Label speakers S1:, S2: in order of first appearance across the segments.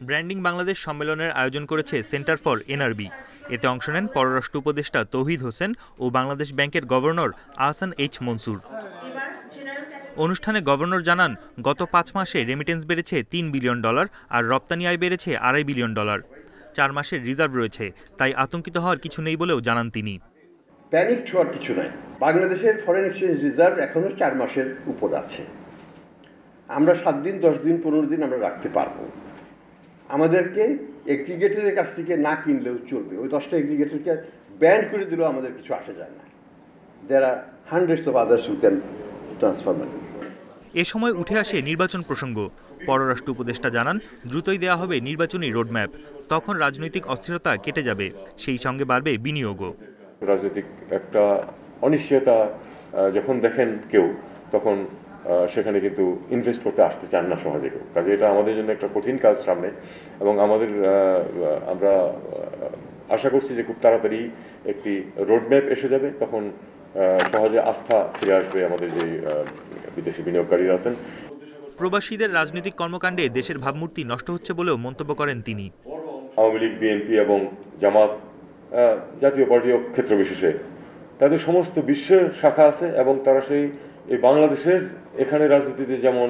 S1: Branding Bangladesh সম্মেলনের আয়োজন করেছে সেন্টার ফর এনআরবি। এতে অংশ নেন পররাষ্ট্র উপদেষ্টা তৌহিদ হোসেন ও বাংলাদেশ ব্যাংকের গভর্নর আহসান এইচ মনসুর। অনুষ্ঠানে গভর্নর জানান, গত 5 মাসে রেমিটেন্স বেড়েছে $3 বিলিয়ন আর রপ্তানি আয় বেড়েছে $2.5 বিলিয়ন। 4 মাসের রিজার্ভ রয়েছে, তাই আতঙ্কিত হওয়ার কিছু নেই বলেও জানান তিনি।
S2: প্যানিক হওয়ার কিছু নাই। বাংলাদেশের ফরেন এক্সচেঞ্জ রিজার্ভ এখনো 4 মাসের উপর আছে। আমরা 7 দিন, 10 দিন, 15 দিন আমরা রাখতে পারবো। আমাদেরকে এগ্রিগেটরের কাছ থেকে না কিনলেও চলবে। ওই 10টা এগ্রিগেটরকে ব্যান করে দিলেও আমাদের কিছু আসে যায় না। There are hundreds of others who can transfer money.
S1: এ সময় উঠে আসে নির্বাচন প্রসঙ্গ। পররাষ্ট্র উপদেষ্টা জানান, দ্রুতই দেওয়া হবে নির্বাচনী রোডম্যাপ। তখন রাজনৈতিক অস্থিরতা কেটে যাবে, সেই সঙ্গে বাড়বে বিনিয়োগও।
S3: রাজনৈতিক একটা অনিশ্চয়তা যখন দেখেন কেউ, তখন সেখানে কিন্তু ইনভেস্ট করতে আসতে চান না সহজে কেউ। কাজে এটা আমাদের জন্য একটা কঠিন কাজ সামনে, এবং আমরা আশা করছি যে খুব তাড়াতাড়ি একটি রোডম্যাপ এসে যাবে। তখন সহজে আস্থা ফিরে আসবে আমাদের যে বিদেশি বিনিয়োগকারীরা আছেন।
S1: প্রবাসীদের রাজনৈতিক কর্মকাণ্ডে দেশের ভাবমূর্তি নষ্ট হচ্ছে বলেও মন্তব্য করেন তিনি।
S3: আওয়ামী লীগ, বিএনপি এবং জামাত, জাতীয় পার্টি ক্ষেত্র বিশেষে তাদের সমস্ত বিশ্বের শাখা আছে, এবং তারা এই বাংলাদেশের এখানে রাজনীতিতে যেমন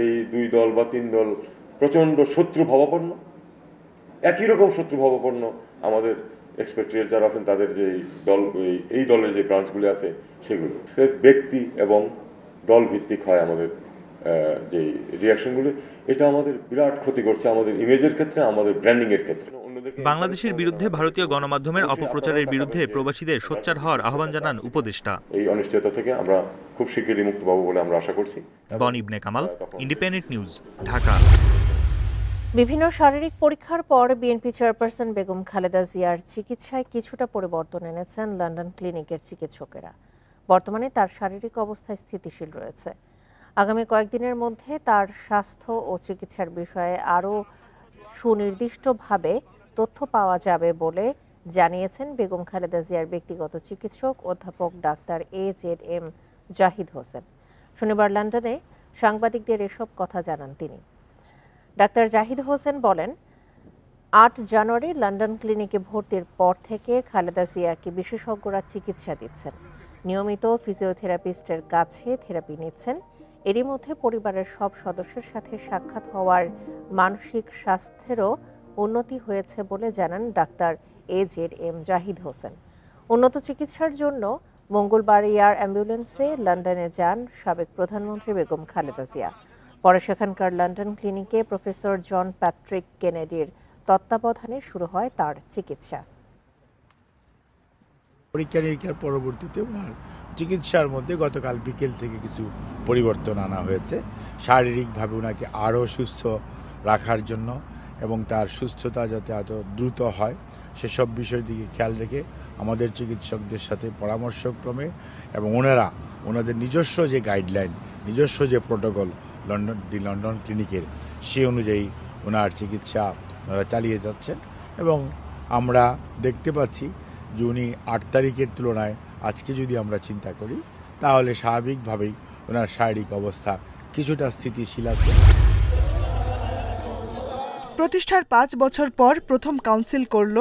S3: এই 2 দল বা 3 দল প্রচণ্ড শত্রু ভাবাপন্ন, একই রকম শত্রু ভাবাপন্ন আমাদের এক্সপেক্টেড যারা আছেন তাদের যে এই দলের যে ব্রাঞ্চগুলি আছে সেগুলো ব্যক্তি এবং দল ভিত্তিক হয় আমাদের যে রিয়াকশনগুলো। এটা আমাদের বিরাট ক্ষতি করছে আমাদের ইমেজের ক্ষেত্রে, আমাদের ব্র্যান্ডিংয়ের ক্ষেত্রে।
S1: বাংলাদেশের বিরুদ্ধে ভারতীয় গণমাধ্যমের অপপ্রচারের বিরুদ্ধে প্রবাসীদের সোচ্চার হওয়ার আহ্বান জানান উপদেষ্টা।
S3: এই অনিশ্চয়তা থেকে আমরা খুব শীঘ্রই মুক্ত পাবো বলে আমরা আশা করছি।
S1: বন ইবনে কামাল, ইন্ডিপেন্ডেন্ট নিউজ, ঢাকা।
S4: বিভিন্ন শারীরিক পরীক্ষার পর বিএনপি চেয়ারপারসন বেগম খালেদা জিয়ার চিকিৎসায় কিছুটা পরিবর্তন এনেছেন লন্ডন ক্লিনিকের চিকিৎসকেরা। বর্তমানে তার শারীরিক অবস্থা স্থিতিশীল রয়েছে। আগামী কয়েকদিনের মধ্যে তার স্বাস্থ্য ও চিকিৎসার বিষয়ে আরও সুনির্দিষ্টভাবে তথ্য পাওয়া যাবে বলে জানিয়েছেন বেগম খালেদা জিয়ার ব্যক্তিগত চিকিৎসক অধ্যাপক ডাক্তার AZM জাহিদ হোসেন। শনিবার লন্ডনে সাংবাদিকদের এসব কথা জানান তিনি। ডাক্তার জাহিদ হোসেন বলেন, 8 জানুয়ারি লন্ডন ক্লিনিকে ভর্তির পর থেকে খালেদা জিয়াকে বিশেষজ্ঞরা চিকিৎসা দিচ্ছেন। নিয়মিত ফিজিওথেরাপিস্টের কাছে থেরাপি নিচ্ছেন। এরই মধ্যে পরিবারের সব সদস্যের সাথে সাক্ষাৎ হওয়ার মানসিক স্বাস্থ্যেরও উন্নতি হয়েছে বলে জানান ডাক্তার AZM জাহিদ হোসেন। উন্নত চিকিৎসার জন্য মঙ্গলবার এয়ার অ্যাম্বুলেন্সে লন্ডনে যান সাবেক প্রধানমন্ত্রী বেগম খালেদা জিয়া। পরে সেখানকার লন্ডন ক্লিনিকে প্রফেসর জন প্যাট্রিক কেনেডির তত্ত্বাবধানে শুরু হয় তার চিকিৎসা।
S5: পরীক্ষা নিরীক্ষার পরবর্তীতে ওনার চিকিৎসার মধ্যে গতকাল বিকেল থেকে কিছু পরিবর্তন আনা হয়েছে। শারীরিকভাবে ওনাকে আরও সুস্থ রাখার জন্য এবং তার সুস্থতা যাতে এত দ্রুত হয় সেসব বিষয়ের দিকে খেয়াল রেখে আমাদের চিকিৎসকদের সাথে পরামর্শক্রমে এবং ওনাদের নিজস্ব যে গাইডলাইন, নিজস্ব যে প্রোটোকল লন্ডন ক্লিনিকের, সে অনুযায়ী ওনার চিকিৎসা ওনারা চালিয়ে যাচ্ছেন। এবং আমরা দেখতে পাচ্ছি যে উনি 8 তারিখের তুলনায় আজকে যদি আমরা চিন্তা করি তাহলে স্বাভাবিকভাবেই ওনার শারীরিক অবস্থা কিছুটা স্থিতিশীল আছে।
S6: প্রতিষ্ঠার 5 বছর পর প্রথম কাউন্সিল করল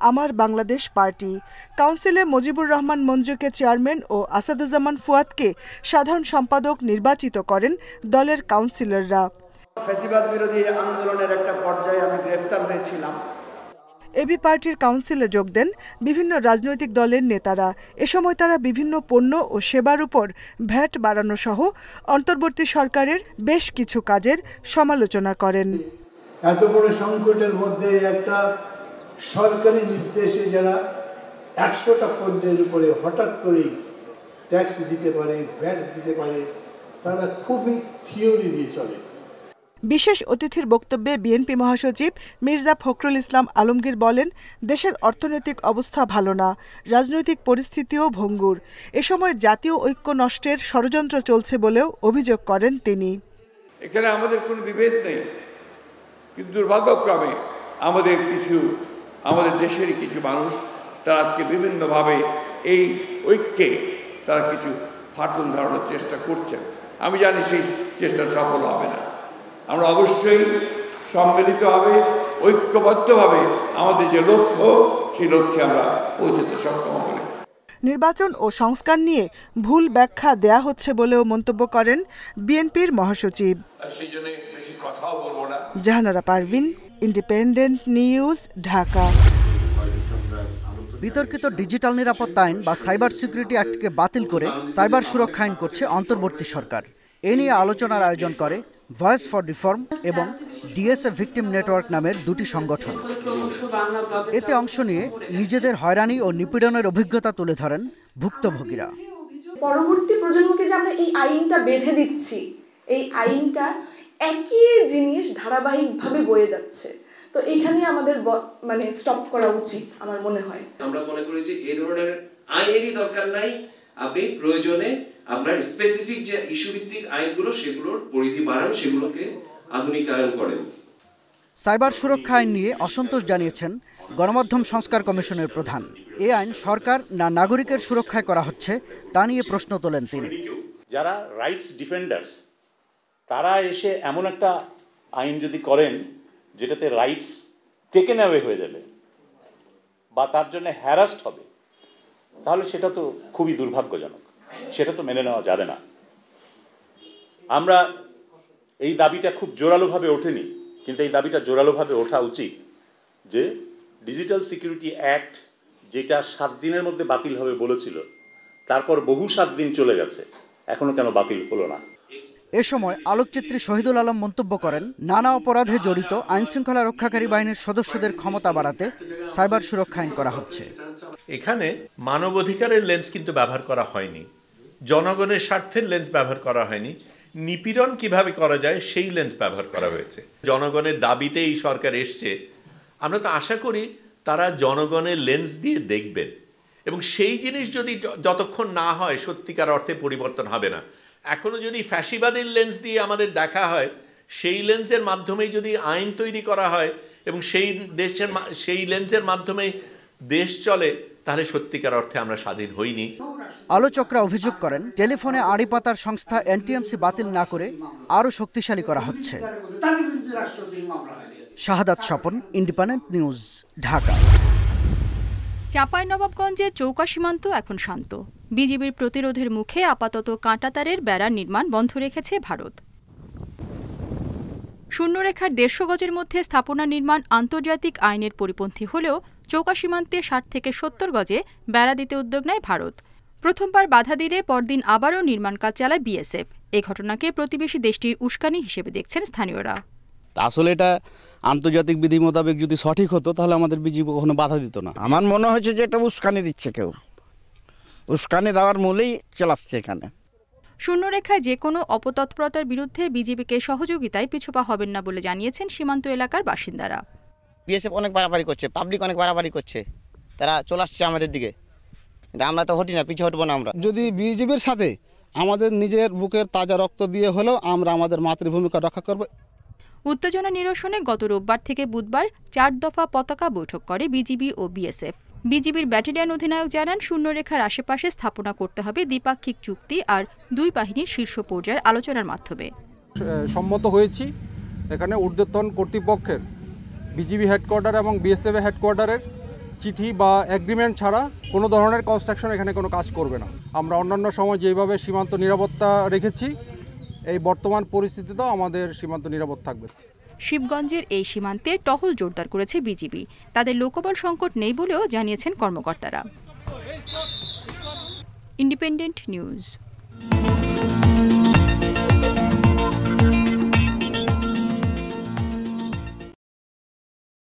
S6: আমার বাংলাদেশ পার্টি। কাউন্সিলে মুজিবুর রহমান মঞ্জুকে চেয়ারম্যান ও আসাদুজ্জামান ফুয়াদকে সাধারণ সম্পাদক নির্বাচিত করেন দলের কাউন্সিলররা।
S7: ফ্যাসিবাদ বিরোধী আন্দোলনের একটা পর্যায়ে আমি গ্রেফতার হয়েছিলাম।
S6: এবি পার্টির কাউন্সিলে যোগ দেন বিভিন্ন রাজনৈতিক দলের নেতারা। এ সময় তারা বিভিন্ন পণ্য ও সেবার উপর ভ্যাট বাড়ানো সহ অন্তর্বর্তী সরকারের বেশ কিছু কাজের সমালোচনা করেন।
S8: এত বড় সংকটের মধ্যে একটা সরকারি নির্দেশে যারা 100টা পণ্যের উপরে হঠাৎ করে ট্যাক্স দিতে পারে, ভ্যাট দিতে পারে, তারা খুবই থিওরি দিয়ে চলে।
S6: বিশেষ অতিথির বক্তব্যে বিএনপি মহাসচিব মির্জা ফখরুল ইসলাম আলমগীর বলেন, দেশের অর্থনৈতিক অবস্থা ভালো না, রাজনৈতিক পরিস্থিতিও ভঙ্গুর। এ সময় জাতীয় ঐক্য নষ্টের ষড়যন্ত্র চলছে বলেও অভিযোগ করেন তিনি।
S9: এখানে আমাদের কোনো বিভেদ নেই, কিন্তু দুর্ভাগ্যক্রমে আমাদের দেশেরই কিছু মানুষ তারা আজকে বিভিন্নভাবে এই ঐক্যে তারা কিছু ফাটল ধরানোর চেষ্টা করছেন। আমি জানি সেই চেষ্টা সফল হবে না। আমরা অবশ্যই সম্মিলিতভাবে ঐক্যবদ্ধভাবে আমাদের যে লক্ষ্য, সেই লক্ষ্যে আমরা পৌঁছতে সক্ষম হব।
S6: নির্বাচন ও সংস্কার নিয়ে ভুল ব্যাখ্যা দেয়া হচ্ছে বলেও মন্তব্য করেন বিএনপির মহাসচিব। Jahanara Parvin, independent news, Dhaka.
S10: বিতর্কিত ডিজিটাল নিরাপত্তা আইন বা সাইবার সিকিউরিটি অ্যাক্টকে বাতিল করে সাইবার সুরক্ষা আইন করছে অন্তর্বর্তী সরকার। এ নিয়ে আলোচনার আয়োজন করে ভয়েস ফর রিফর্ম এবং ডিএসএ ভিকটিম নেটওয়ার্ক নামের দুটি সংগঠন। এতে অংশ নিয়ে নিজেদের হয়রানি ও নিপীড়নের অভিজ্ঞতা তুলে ধরেন ভুক্তভোগীরা।
S11: পরবর্তী প্রজন্মকে যে আমরা এই আইনটা বেঁধে দিচ্ছি, এই আইনটা একই জিনিস ধারাবাহিকভাবে বয়ে যাচ্ছে, তো এখানে আমাদের মানে স্টপ করা উচিত আমার মনে হয়।
S12: আমরা মনে করি যে এই ধরনের আইনেরই দরকার নাই, আপনি প্রয়োজনে আপনার স্পেসিফিক যে ইস্যু ভিত্তিক আইনগুলো সেগুলোর পরিধি বাড়ান, সেগুলোকে আধুনিকায়ন করেন।
S10: সাইবার সুরক্ষা আইন নিয়ে অসন্তোষ জানিয়েছেন গণমাধ্যম সংস্কার কমিশনের প্রধান। এই আইন সরকার না নাগরিকের সুরক্ষায় করা হচ্ছে তা নিয়ে প্রশ্ন তোলেন তিনি।
S13: যারা রাইটস ডিফেন্ডার্স তারা এসে এমন একটা আইন যদি করেন যেটাতে রাইটস টেকেন অ্যাওয়ে হয়ে যাবে বা তার জন্য হ্যারাস্ট হবে, তাহলে সেটা তো খুবই দুর্ভাগ্যজনক, সেটা তো মেনে নেওয়া যাবে না। আমরা এই দাবিটা খুব জোরালোভাবে ওঠেনি, কিন্তু এই দাবিটা জোরালোভাবে ওঠা উচিত যে ডিজিটাল সিকিউরিটি অ্যাক্ট যেটা 7 দিনের মধ্যে বাতিল হবে বলেছিল, তারপর বহু 7 দিন চলে গেছে, এখনো কেন বাতিল হলো না।
S10: এ সময় আলোকচিত্রী শহীদুল আলম মন্তব্য করেন, নানা অপরাধে জড়িত আইনশৃঙ্খলা রক্ষাকারী বাহিনীর সদস্যদের ক্ষমতা বাড়াতে সাইবার সুরক্ষা আইন করা হচ্ছে।
S14: এখানে মানবাধিকারের লেন্স কিন্তু ব্যবহার করা হয়নি, জনগণের স্বার্থের লেন্স ব্যবহার করা হয়নি, নিপীড়ন কিভাবে করা যায় সেই লেন্স ব্যবহার করা হয়েছে। জনগণের দাবিতে এই সরকার এসছে, আমরা তো আশা করি তারা জনগণের লেন্স দিয়ে দেখবেন, এবং সেই জিনিস যদি যতক্ষণ না হয় সত্যিকার অর্থে পরিবর্তন হবে না। এখনো যদি ফ্যাসিবাদের লেন্স দিয়ে আমাদের দেখা হয়, সেই লেন্সের মাধ্যমেই যদি আইন তৈরি করা হয় এবং সেই লেন্সের মাধ্যমেই দেশ চলে, তাহলে সত্যিকার অর্থে আমরা স্বাধীন হইনি।
S10: আলোচকরা অভিযোগ করেন, টেলিফোনে আড়ি পাতার সংস্থা এনটিএমসি বাতিল না করে আরও শক্তিশালী করা হচ্ছে। শাহাদাত স্বপন, ইন্ডিপেন্ডেন্ট নিউজ, ঢাকা।
S15: চাঁপাইনবাবগঞ্জের চৌকা সীমান্ত এখন শান্ত। বিজিবির প্রতিরোধের মুখে আপাতত কাঁটাতারের বেড়ার নির্মাণ বন্ধ রেখেছে ভারত। শূন্যরেখার 150 গজের মধ্যে স্থাপনা নির্মাণ আন্তর্জাতিক আইনের পরিপন্থী হলেও চৌকা সীমান্তে 60 থেকে 70 গজে বেড়া দিতে উদ্যোগ নেয় ভারত। প্রথমবার বাধা দিলে পরদিন আবারও নির্মাণ কাজ চালায় বিএসএফ। এই ঘটনাকে প্রতিবেশী দেশটির উস্কানি হিসেবে দেখছেন স্থানীয়রা।
S16: আসলে এটা আন্তর্জাতিক বিধি মোতাবেক যদি সঠিক হতো তাহলে আমাদের বিজিবি কখনো বাধা দিত না।
S17: আমার মনে হয়েছে যে এটা উস্কানি দিচ্ছে, কেউ উস্কানি দেওয়ার মূলেই চালাচ্ছে এখানে।
S15: শূন্যরেখায় যে কোনো অপতৎপরতার বিরুদ্ধে বিজিবিকে সহযোগিতায় পিছপা হবেন না বলে জানিয়েছেন সীমান্ত এলাকার বাসিন্দারা।
S18: বিএসএফ অনেক বাড়াবাড়ি করছে, পাবলিক অনেক বাড়াবাড়ি করছে, তারা চলে আসছে আমাদের দিকে, কিন্তু আমরা তো হটি না, পিছু হটবো না। আমরা
S16: যদি বিজিবির সাথে আমাদের নিজের বুকের তাজা রক্ত দিয়ে হলেও আমরা আমাদের মাতৃভূমিকে রক্ষা করব।
S15: উত্তেজনা নিরসনে গত রোববার থেকে বুধবার 4 দফা পতাকা বৈঠক করে বিজিবি ও বিএসএফ। বিজিবির ব্যাটালিয়ন অধিনায়ক জানান, শূন্যরেখার আশেপাশে স্থাপনা করতে হবে দ্বিপাক্ষিক চুক্তি আর দুই বাহিনীর শীর্ষ পর্যায়ের আলোচনার মাধ্যমে।
S19: সম্মত হয়েছি এখানে ঊর্ধ্বতন কর্তৃপক্ষের বিজিবি হেডকোয়ার্টার এবং বিএসএফ হেডকোয়ার্টারের চিঠি বা এগ্রিমেন্ট ছাড়া কোনো ধরনের কনস্ট্রাকশন এখানে কোনো কাজ করবে না। আমরা অন্যান্য সময় যেভাবে সীমান্ত নিরাপত্তা রেখেছি, এই বর্তমান পরিস্থিতিতেও আমাদের সীমান্ত নিরাপদ থাকবে।
S15: শিবগঞ্জের এই সীমান্তে টহল জোরদার করেছে বিজিবি। তাদের লোকবল সংকট নেই বলেও জানিয়েছেন কর্মকর্তারা। Independent news.